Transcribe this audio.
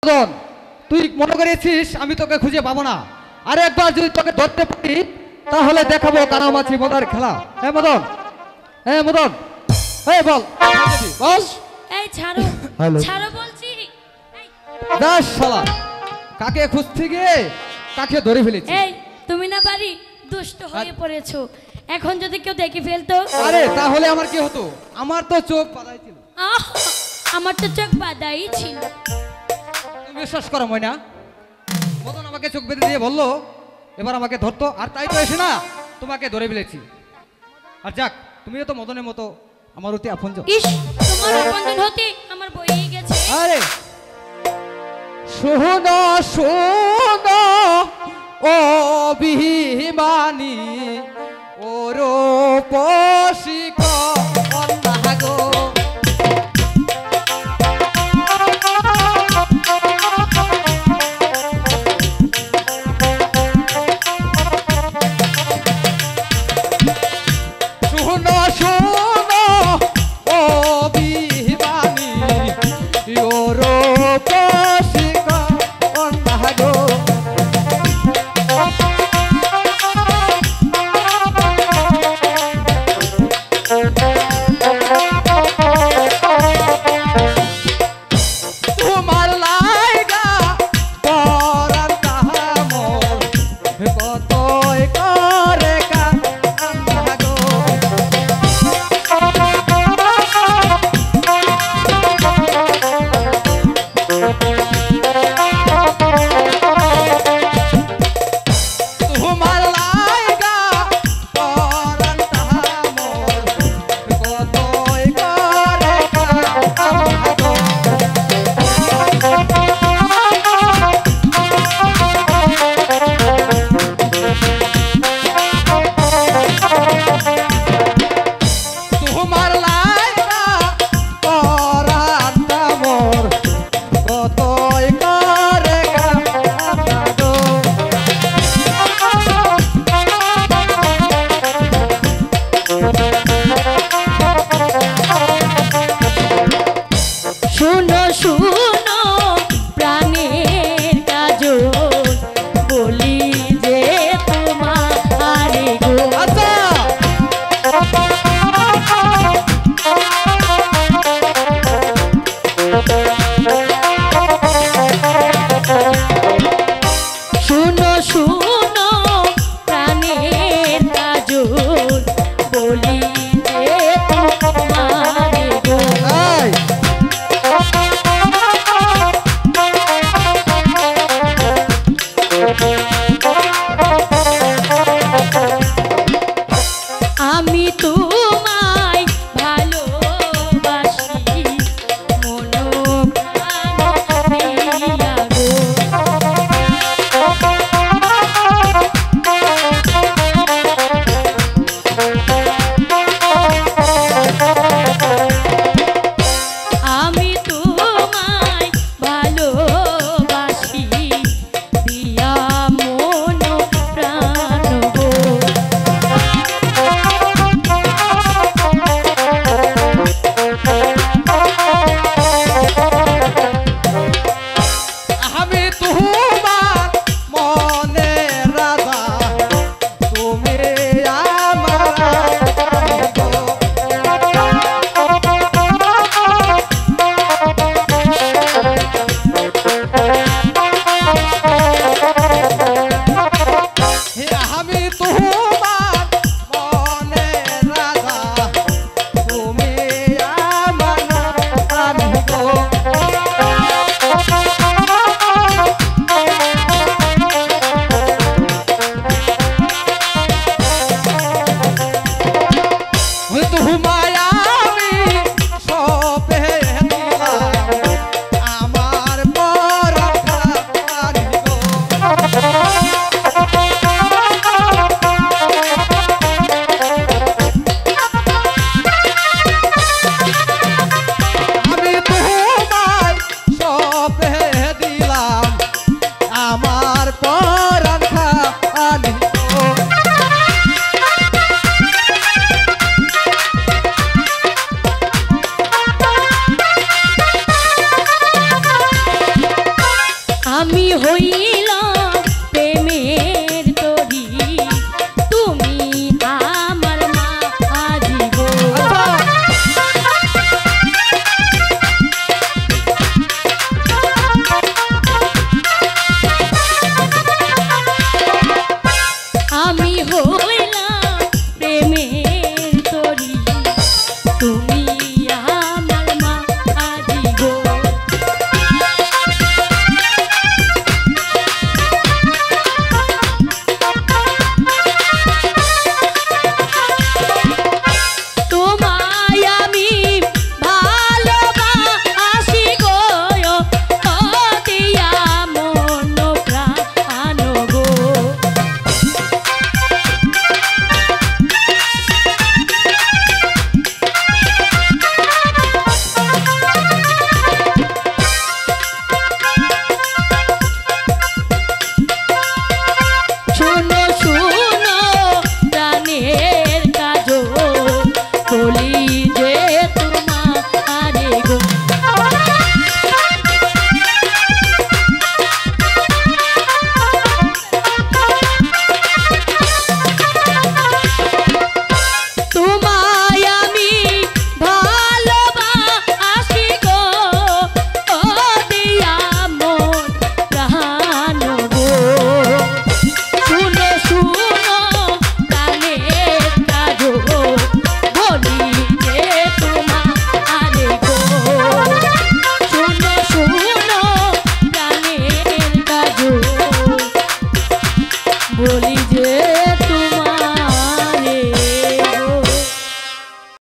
মদন, তুই মনে করেছিস আমি তোকে খুঁজে পাবো না? আরে একবার যদি তোকে ধরতে পারি তাহলে দেখাবো কানামাছি মদার খেলা। হ্যাঁ মদন, হ্যাঁ মদন, এই বল বল। এই ছাড়ো, ছাড়ো বলছি। দাস শালা, কাকে খুঁজতে গিয়ে কাকে ধরে ফেলেছি। এই তুমি না বাড়ি দুষ্ট হয়ে পড়েছো, এখন যদি কেউ দেখে ফেলতো? আরে তাহলে আমার কি হতো? আমার তো চোখ বাঁধাই ছিল। আমার তো চোখ বাঁধাই ছিল। তুমি বিশ্বাস করো ময়না, মদন আমাকে চোখ বেঁধে দিয়ে বললো এবার আমাকে ধরতো, আর তাই তো এসে না তোমাকে ধরে ফেলেছি। আর যাক, তুমিও তো মদনের মতো আমার অতি আপনজন। ইস, তোমার আপনজন হতে আমার বইয়ে গেছে। আরে শোনো শোনো ও বিহিমানি ওর পশিক অন্নাগো, শোনো শোনো ও বিহিমানি ওর পশিক অন্নাগো, তোমার লাইগা পরান তাহামর কতই করে কান্নাগো, হইয়া